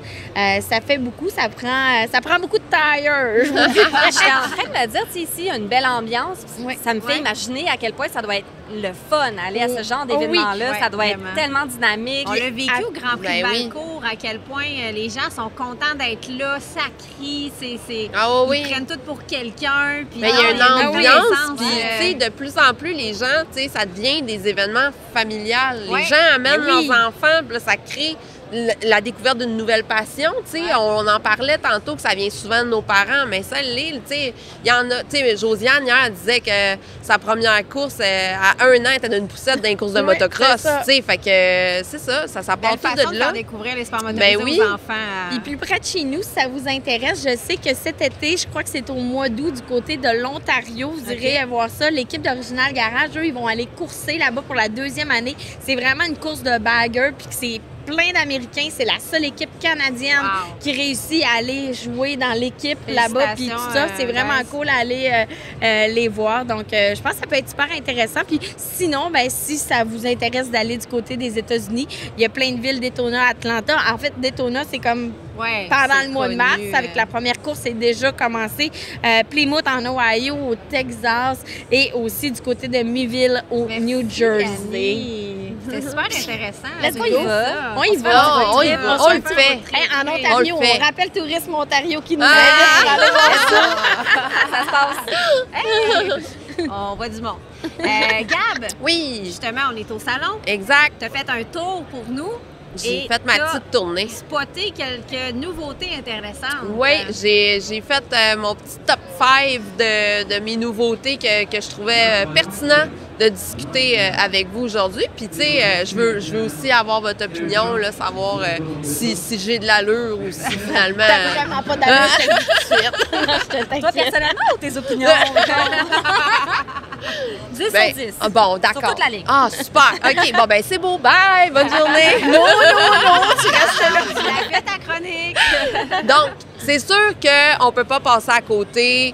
Ça fait beaucoup, ça prend beaucoup de tires. Je suis en train de me dire, ici, il y a une belle ambiance. Oui. Ça me fait imaginer à quel point ça doit être le fun, aller à ce genre d'événement-là. Oui, ça doit vraiment. être tellement dynamique. On l'a vécu au Grand Prix de oui. Valcourt, à quel point les gens sont contents d'être là, ça crie, Ah oui. ils prennent tout pour quelqu'un. Puis Mais il y a une dans ambiance, l'essence, puis tu sais, de plus en plus, les gens, tu sais, ça devient des événements familiales. Ouais. Les gens amènent Mais oui. leurs enfants, puis là, ça crée la découverte d'une nouvelle passion, tu sais. On en parlait tantôt que ça vient souvent de nos parents, mais ça l'est, tu sais. Il y en a, tu sais, Josiane, hier, elle disait que sa première course, à 1 an, elle était d'une poussette dans les courses de motocross, tu sais. Fait que c'est ça part belle tout façon de de là. faire découvrir les sports motorisés Ben oui. aux enfants. Et plus près de chez nous, si ça vous intéresse, je sais que cet été, je crois que c'est au mois d'août du côté de l'Ontario, vous irez voir ça. L'équipe d'Original Garage, eux, ils vont aller courser là-bas pour la 2e année. C'est vraiment une course de bagger, puis que c'est plein d'Américains. C'est la seule équipe canadienne qui réussit à aller jouer dans l'équipe là-bas, puis tout ça. C'est vraiment cool à aller les voir. Donc, je pense que ça peut être super intéressant. Puis sinon, ben si ça vous intéresse d'aller du côté des États-Unis, il y a plein de villes, Daytona, Atlanta. En fait, Daytona, c'est comme pendant le mois de mars, avec la première course, c'est déjà commencé. Plymouth en Ohio, au Texas, et aussi du côté de Millville, au New Jersey. C'est super intéressant. Let's go, C'est on y beau, va. ça. On y va. On y va. On le fait. Hey, en Ontario, On le fait. on rappelle Tourisme Ontario qui nous Ah! invite pour aller voir ça. Ça se passe. Hey! On voit du monde. Gab, Oui, justement, on est au salon. exact. Tu as fait un tour pour nous. J'ai Et fait ma t'as petite tournée. spoté quelques nouveautés intéressantes. Oui, j'ai fait mon petit top 5 de mes nouveautés que je trouvais pertinent de discuter avec vous aujourd'hui. Puis, tu sais, je veux aussi avoir votre opinion, là, savoir si j'ai de l'allure ou si finalement... T'as vraiment pas d'allure, je te le dis tout de suite. Je te Toi, t'inquiète. personnellement, ou tes opinions? 10 sur 10. Bon, d'accord. Sur toute la ligne. Ah, super. OK, bon, ben c'est beau. Bye. Bonne journée. Tu as fait ta chronique. Donc, c'est sûr qu'on peut pas passer à côté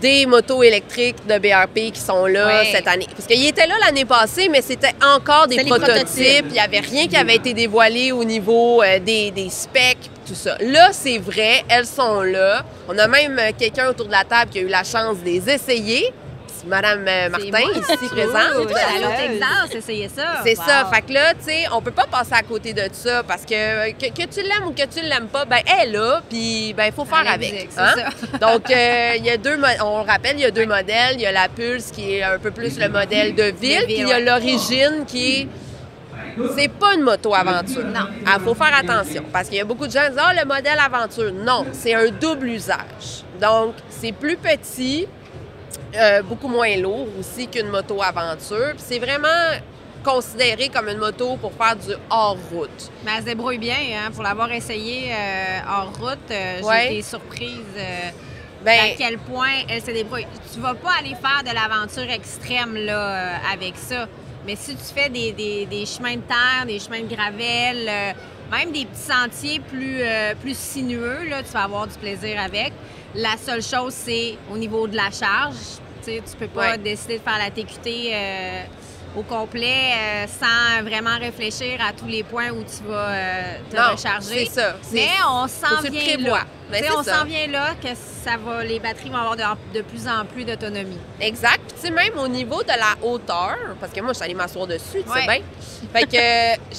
des motos électriques de BRP qui sont là Ouais. cette année. Parce qu'ils étaient là l'année passée, mais c'était encore des C'était les prototypes. prototypes. Il n'y avait rien qui avait été dévoilé au niveau des specs, tout ça. Là, c'est vrai, elles sont là. On a même quelqu'un autour de la table qui a eu la chance de les essayer. C'est Madame Martin, moi. ici présente. Toi, allé au Texas, essayer ça. C'est Wow. ça. Fait que là, tu sais, on peut pas passer à côté de ça parce que tu l'aimes ou que tu l'aimes pas, ben elle est là, puis ben il faut faire Elle avec. existe, c'est hein? ça. Donc, il y a on le rappelle, il y a 2 modèles. Il y a la Pulse qui est un peu plus le modèle de ville, puis il y a ouais. l'Origine qui est... C'est pas une moto aventure. Non. Il faut faire attention parce qu'il y a beaucoup de gens qui disent « Ah, le modèle aventure ». Non, c'est un double usage. Donc, c'est plus petit, beaucoup moins lourd aussi qu'une moto aventure. Puis c'est vraiment considéré comme une moto pour faire du hors-route. Mais elle se débrouille bien, hein, pour l'avoir essayé hors route. Ouais. J'ai été surprise Ben, à quel point elle se débrouille. Tu vas pas aller faire de l'aventure extrême là, avec ça. Mais si tu fais des chemins de terre, des chemins de gravel, même des petits sentiers plus sinueux, là, tu vas avoir du plaisir avec. La seule chose, c'est au niveau de la charge. Tu sais, tu peux pas décider de faire la TQT au complet sans vraiment réfléchir à tous les points où tu vas te non, recharger. c'est ça. Mais on s'en se vient prévoir. là. Ben, Tu sais, c'est on ça. s'en vient là que les batteries vont avoir de plus en plus d'autonomie. Exact. Puis, tu sais, même au niveau de la hauteur, parce que moi, je suis allée m'asseoir dessus, tu sais Ouais. bien. Fait que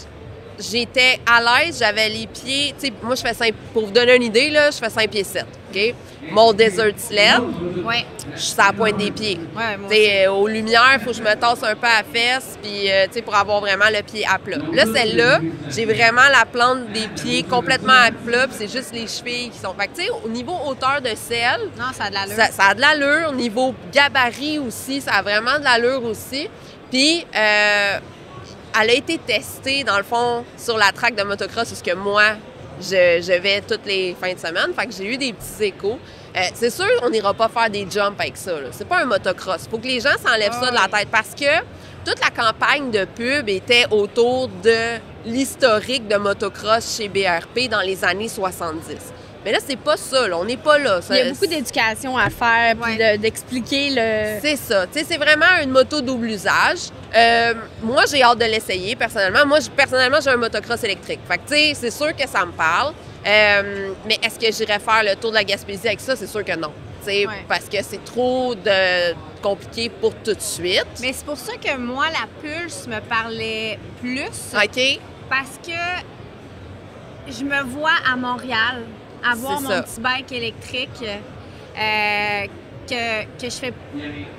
j'étais à l'aise, j'avais les pieds, tu sais, moi, je fais 5, pour vous donner une idée, là, je fais 5 pieds 7, OK? Mon Desert Sled, Ouais. je suis à la pointe des pieds. Ouais, moi T'sais, aux lumières, il faut que je me tasse un peu à la fesse puis, t'sais, pour avoir vraiment le pied à plat. Là, celle-là, j'ai vraiment la plante des pieds complètement à plat puis c'est juste les chevilles qui sont... Fait que, tu sais, au niveau hauteur de selle, Non, ça a de l'allure. ça a de l'allure. Au niveau gabarit aussi, ça a vraiment de l'allure aussi. Puis, elle a été testée, dans le fond, sur la track de motocross, parce que moi, je vais toutes les fins de semaine. Fait que j'ai eu des petits échos. C'est sûr, on n'ira pas faire des jumps avec ça. Là. C'est pas un motocross. Faut que les gens s'enlèvent ça de la tête parce que toute la campagne de pub était autour de l'historique de motocross chez BRP dans les années 70. Mais là, c'est pas ça. Là. On n'est pas là. Il y a beaucoup d'éducation à faire, puis d'expliquer le... C'est ça. Tu sais, c'est vraiment une moto double usage. Moi, j'ai hâte de l'essayer, personnellement. Moi, personnellement, j'ai un motocross électrique. Fait que, tu sais, c'est sûr que ça me parle. Mais est-ce que j'irais faire le tour de la Gaspésie avec ça? C'est sûr que non. Tu sais, parce que c'est trop compliqué pour tout de suite. Mais c'est pour ça que moi, la Pulse me parlait plus. OK. Parce que je me vois à Montréal avoir C'est mon ça. petit bike électrique que je fais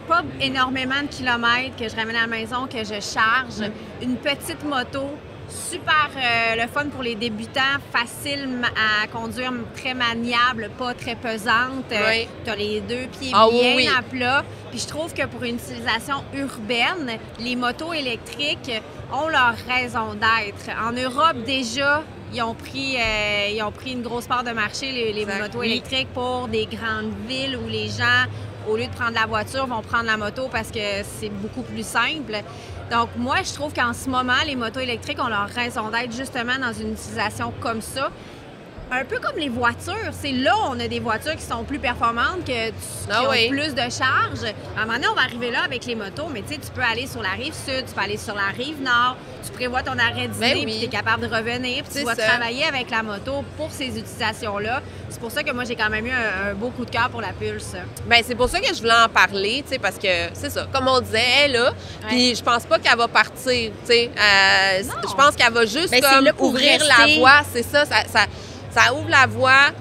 pas énormément de kilomètres, que je ramène à la maison, que je charge. Une petite moto, super le fun pour les débutants, facile à conduire, très maniable, pas très pesante. Oui. Tu as les deux pieds Ah, bien oui. à plat. Puis je trouve que pour une utilisation urbaine, les motos électriques ont leur raison d'être. En Europe, déjà, ils ont pris une grosse part de marché, les Exact. motos Oui. électriques, pour des grandes villes où les gens, au lieu de prendre la voiture, vont prendre la moto parce que c'est beaucoup plus simple. Donc, moi, je trouve qu'en ce moment, les motos électriques ont leur raison d'être justement dans une utilisation comme ça. Un peu comme les voitures. C'est là où on a des voitures qui sont plus performantes, qui ont plus de charge. À un moment donné, on va arriver là avec les motos, mais tu sais, tu peux aller sur la rive sud, tu peux aller sur la rive nord, tu prévois ton arrêt dîner, puis tu es capable de revenir, puis tu vas travailler avec la moto pour ces utilisations-là. C'est pour ça que moi, j'ai quand même eu un beau coup de cœur pour la Pulse. Bien, c'est pour ça que je voulais en parler, tu sais, parce que c'est ça. Comme on disait, elle est là, puis je pense pas qu'elle va partir, tu sais. Je pense qu'elle va juste comme ouvrir la voie, c'est ça. Ça ouvre la voie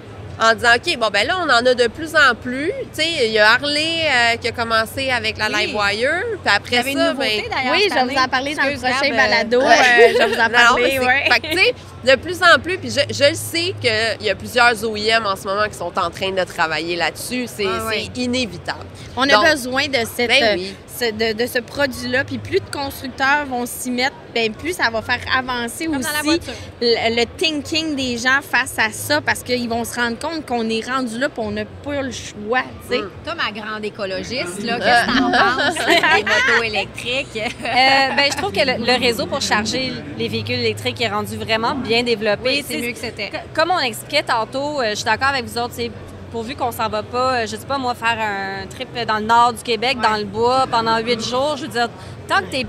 en disant, OK, bon, ben là, on en a de plus en plus. Tu sais, il y a Harley qui a commencé avec la Livewire. Puis après ça, une nouveauté, d'ailleurs, Oui, cette je vais année. vous en parler dans le Excuse, prochain Gab, balado. Je vais vous en parler, Non, mais fait que, tu sais, de plus en plus, puis je le sais qu'il y a plusieurs OEM en ce moment qui sont en train de travailler là-dessus. C'est inévitable. On a besoin de cette... Ben oui. de ce produit-là, puis plus de constructeurs vont s'y mettre, bien plus ça va faire avancer Comme dans la aussi voiture. le thinking des gens face à ça, parce qu'ils vont se rendre compte qu'on est rendu là, puis on n'a pas le choix, tu sais. Toi, ma grande écologiste, là, qu'est-ce que t'en penses des motos électriques? Ben, je trouve que le réseau pour charger les véhicules électriques est rendu vraiment bien développé. Oui, c'est Tu sais, mieux que c'était. Comme on expliquait tantôt, je suis d'accord avec vous autres, c'est pourvu qu'on s'en va pas, je sais pas moi, faire un trip dans le nord du Québec, dans le bois, pendant 8 jours, je veux dire, tant que t'es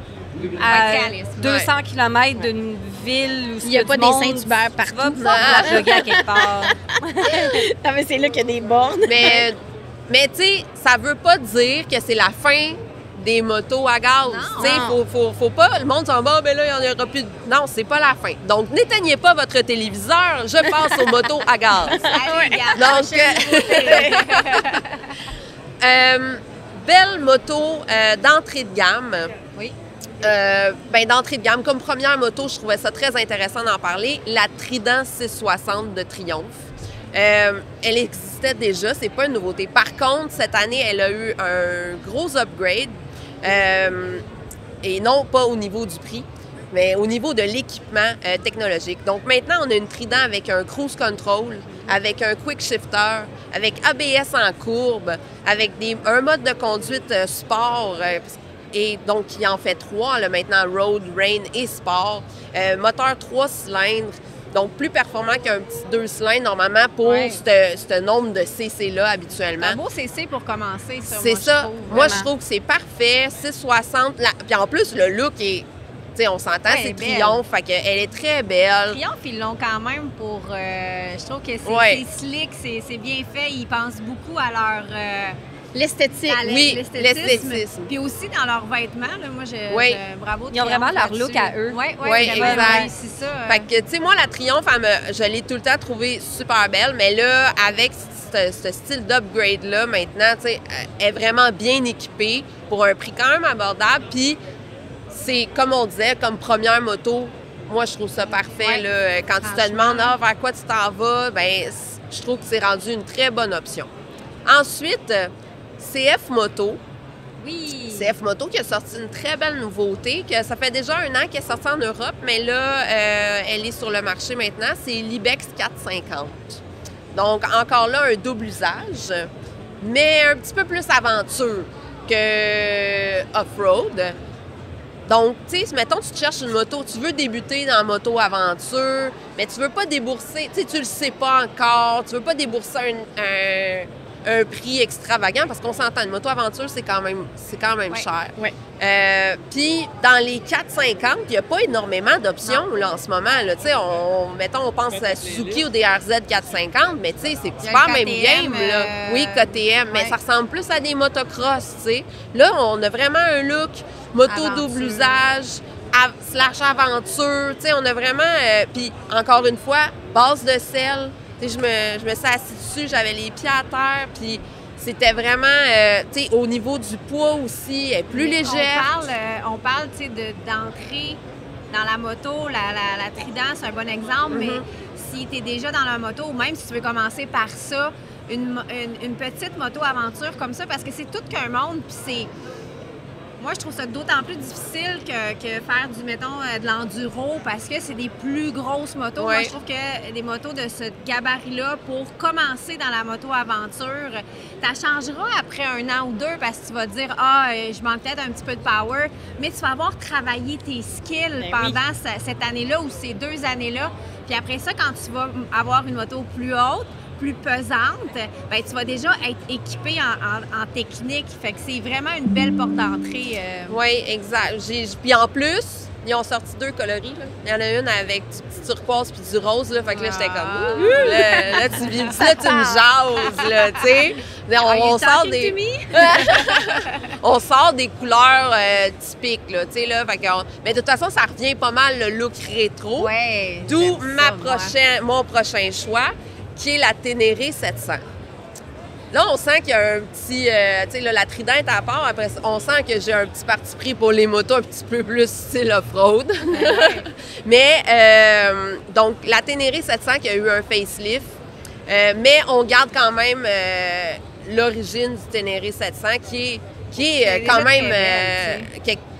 à réaliste. 200 km d'une ville où Il n'y a pas des Saint-Hubert tu partout. vas pouvoir jogger à quelque part. Non, mais c'est là qu'il y a des bornes. Mais tu sais, ça veut pas dire que c'est la fin des motos à gaz. Tu sais, faut pas... Le monde s'en va, ben là, il n'y en aura plus... Non, c'est pas la fin. Donc, n'éteignez pas votre téléviseur. Je passe aux motos à gaz. Allez, Gab, Donc, prochaine nouveauté. belle moto d'entrée de gamme. Oui. Ben, d'entrée de gamme, comme première moto, je trouvais ça très intéressant d'en parler. La Trident 660 de Triumph. Elle existait déjà, c'est pas une nouveauté. Par contre, cette année, elle a eu un gros upgrade. Et non pas au niveau du prix, mais au niveau de l'équipement technologique. Donc maintenant, on a une Trident avec un cruise control, avec un quick shifter, avec ABS en courbe, avec un mode de conduite sport. Et donc, il en fait 3, là, maintenant, Road, Rain et Sport. Moteur 3 cylindres, donc plus performant qu'un petit 2 cylindres, normalement, pour ce nombre de CC-là, habituellement. Un beau CC pour commencer, ça. C'est ça. Moi, je trouve que c'est parfait. 660. Puis en plus, le look est... Tu sais, on s'entend, c'est Triomphe. Fait qu'elle est très belle. Triomphe, ils l'ont quand même pour... je trouve que c'est slick, c'est bien fait. Ils pensent beaucoup à leur... L'esthétique. Oui, l'esthétisme. Puis aussi dans leurs vêtements, là, moi, bravo. Ils ont vraiment leur look à eux. Oui, exact. c'est ça. Fait que, tu sais, moi, la Triomphe, je l'ai tout le temps trouvée super belle, mais là, avec ce style d'upgrade-là, maintenant, tu sais, est vraiment bien équipée pour un prix quand même abordable. Puis, c'est, comme on disait, comme première moto, moi, je trouve ça parfait. Là. Quand tu te demandes vers quoi tu t'en vas, ben je trouve que c'est rendu une très bonne option. Ensuite, CF Moto. Oui. CF Moto qui a sorti une très belle nouveauté, que ça fait déjà 1 an qu'elle est sortie en Europe, mais là, elle est sur le marché maintenant. C'est l'Ibex 450. Donc, encore là, un double usage, mais un petit peu plus aventure que off-road. Donc, tu sais, mettons, tu te cherches une moto, tu veux débuter dans la moto-aventure, mais tu veux pas débourser, tu sais, tu le sais pas encore, tu veux pas débourser un prix extravagant, parce qu'on s'entend, une moto-aventure, c'est quand même cher. Ouais. Puis, dans les 450, il n'y a pas énormément d'options là, en ce moment. Là. Tu sais, mettons, on pense à Suzuki ou DRZ 450, mais tu sais, c'est pas le même game. Là. Oui, KTM, mais ça ressemble plus à des motocross, tu sais. Là, on a vraiment un look moto double usage, / aventure, tu sais, on a vraiment... Puis, encore une fois, base de selle. Tu sais, je me suis assise dessus, j'avais les pieds à terre, puis c'était vraiment, tu sais, au niveau du poids aussi, elle est plus légère. On parle, tu sais, d'entrer dans la moto, la Trident, c'est un bon exemple, mais si tu es déjà dans la moto, ou même si tu veux commencer par ça, une petite moto-aventure comme ça, parce que c'est tout qu'un monde, puis c'est... Moi, je trouve ça d'autant plus difficile que faire de l'enduro parce que c'est des plus grosses motos. Ouais. Moi, je trouve que des motos de ce gabarit-là, pour commencer dans la moto-aventure, ça changera après 1 an ou 2 parce que tu vas te dire « Ah, je manque peut-être un petit peu de power », mais tu vas avoir travaillé tes skills pendant cette année-là ou ces 2 années-là. Puis après ça, quand tu vas avoir une moto plus haute, plus pesante, bien, tu vas déjà être équipé en technique. Fait que c'est vraiment une belle porte d'entrée. Oui, exact. Puis en plus, ils ont sorti 2 coloris. Là. Il y en a une avec du petit turquoise puis du rose. Là. Fait que là, j'étais comme... Là, tu me jases, là, tu sais. On sort des... on sort des couleurs typiques, là, tu sais, là. Fait que mais de toute façon, ça revient pas mal le look rétro. Ouais. D'où mon prochain choix, qui est la Ténéré 700. Là, on sent qu'il y a un petit... tu sais, là, la Trident est à part. Après, on sent que j'ai un petit parti pris pour les motos un petit peu plus style off-road. Mais, donc, la Ténéré 700 qui a eu un facelift. Mais on garde quand même l'origine du Ténéré 700 qui est quand même...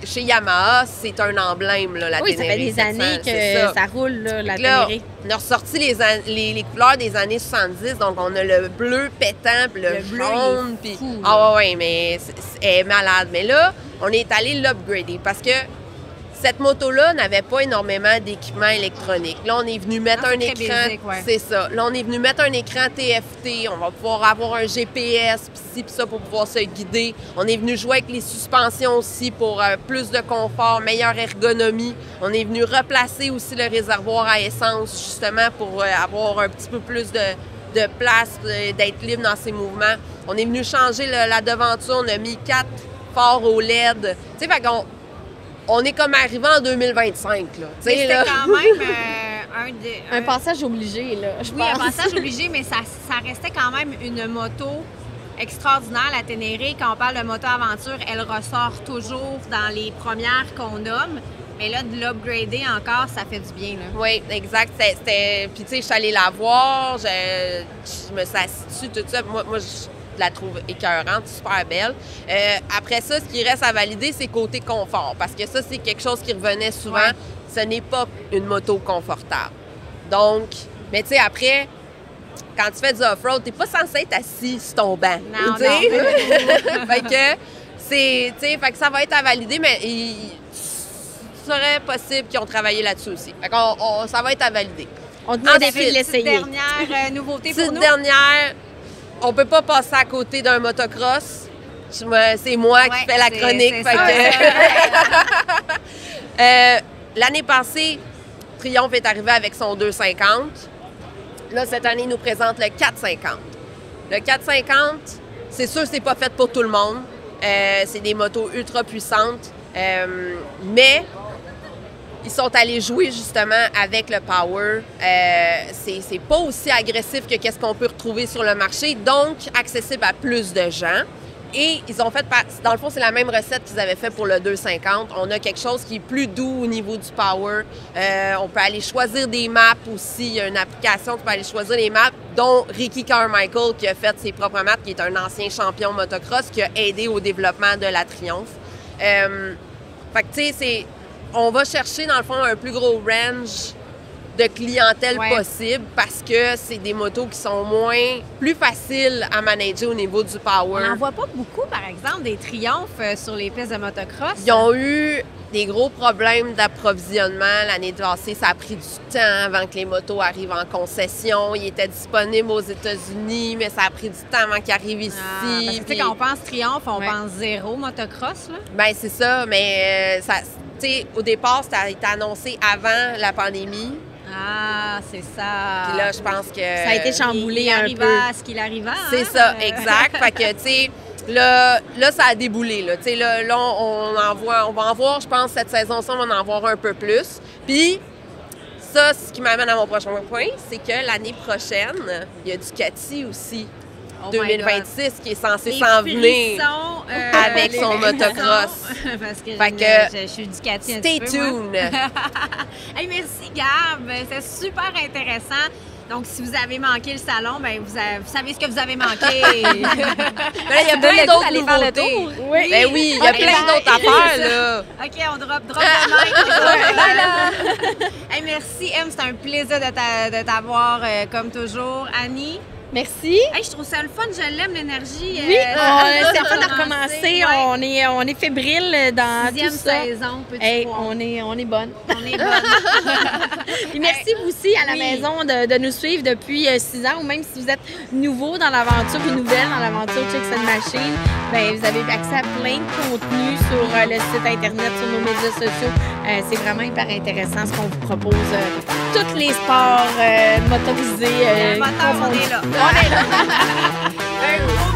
chez Yamaha, c'est un emblème, là, la Ténéré 700. Ça fait des années que ça roule, là, la Ténéré. On a ressorti les couleurs des années 70, donc on a le bleu pétant, puis le jaune, puis... Ah ouais, mais elle est malade. Mais là, on est allé l'upgrader parce que cette moto-là n'avait pas énormément d'équipement électronique. Là, on est venu mettre un écran... C'est ça. Là, on est venu mettre un écran TFT. On va pouvoir avoir un GPS, puis ci, puis ça, pour pouvoir se guider. On est venu jouer avec les suspensions aussi pour plus de confort, meilleure ergonomie. On est venu replacer aussi le réservoir à essence, justement, pour avoir un petit peu plus de place, d'être libre dans ses mouvements. On est venu changer la devanture. On a mis 4 phares au LED. Tu sais, fait qu'on... On est comme arrivé en 2025, là. C'était quand même un passage obligé, là, je pense. Oui, un passage obligé, mais ça restait quand même une moto extraordinaire, la Ténéré. Quand on parle de moto-aventure, elle ressort toujours dans les premières qu'on nomme. Mais là, de l'upgrader encore, ça fait du bien, là. Oui, exact. Puis, tu sais, je suis allée la voir, je me suis assise dessus, tout ça. Moi, je la trouve écœurante, super belle. Après ça, ce qui reste à valider, c'est côté confort. Parce que ça, c'est quelque chose qui revenait souvent. Ouais. Ce n'est pas une moto confortable. Donc, mais tu sais, après, quand tu fais du off-road, t'es pas censé être assis sur ton banc. Non, fait que ça va être à valider, mais il serait possible qu'ils ont travaillé là-dessus aussi. Fait que ça va être à valider. On te demande de l'essayer. Dernière nouveauté pour nous. Dernière, on peut pas passer à côté d'un motocross. C'est moi qui fais la chronique. L'année passée, Triumph est arrivé avec son 250. Là, cette année, il nous présente le 450. Le 450, c'est sûr que c'est pas fait pour tout le monde. C'est des motos ultra puissantes. Mais ils sont allés jouer justement avec le power. C'est pas aussi agressif que qu'est-ce qu'on peut retrouver sur le marché, donc accessible à plus de gens. Et ils ont fait, dans le fond, c'est la même recette qu'ils avaient fait pour le 250. On a quelque chose qui est plus doux au niveau du power. On peut aller choisir des maps aussi. Il y a une application qui peut aller choisir les maps, dont Ricky Carmichael qui a fait ses propres maps, qui est un ancien champion motocross, qui a aidé au développement de la Triumph. Fait que, tu sais, on va chercher, dans le fond, un plus gros range de clientèle possible parce que c'est des motos qui sont plus faciles à manager au niveau du power. On n'en voit pas beaucoup, par exemple, des triomphes sur les pistes de motocross. Ils ont eu des gros problèmes d'approvisionnement. L'année passée, ça a pris du temps avant que les motos arrivent en concession. Ils étaient disponibles aux États-Unis, mais ça a pris du temps avant qu'ils arrivent ici. Parce que, quand on pense triomphe, on pense zéro motocross, là. Ben c'est ça, mais au départ, ça a été annoncé avant la pandémie. Ah, c'est ça. Puis là, je pense que... Ça a été chamboulé un peu. À ce qu'il arriva. C'est ça, exact. Fait que, tu sais, là, ça a déboulé. Là, on va en voir, je pense, cette saison-ci, on va en voir un peu plus. Puis, ça, ce qui m'amène à mon prochain point, c'est que l'année prochaine, il y a Ducati aussi. 2026 qui est censé s'en venir avec son motocross. Parce que je suis Ducati un stay petit peu, tuned! Hey, merci Gab, c'est super intéressant. Donc, si vous avez manqué le salon, ben vous savez ce que vous avez manqué. Il y a plein d'autres nouveautés. Oui. Ben oui, il y a plein d'autres affaires, là. OK, on drop le mic. Hey, merci, M, c'est un plaisir de t'avoir comme toujours. Annie? Merci. Hey, je trouve ça le fun, je l'aime, l'énergie. Oui, c'est le fun de recommencer. Ouais. On est fébrile dans tout ça. 6e saison, petit pois. On est bonne. On est bonne. Et merci vous aussi à la maison de nous suivre depuis 6 ans, ou même si vous êtes nouveau dans l'aventure ou nouvelle dans l'aventure Chicks and Machines, ben, vous avez accès à plein de contenus sur le site Internet, sur nos médias sociaux. C'est vraiment hyper intéressant ce qu'on vous propose. Tous les sports motorisés. On est là. On est là. Un gros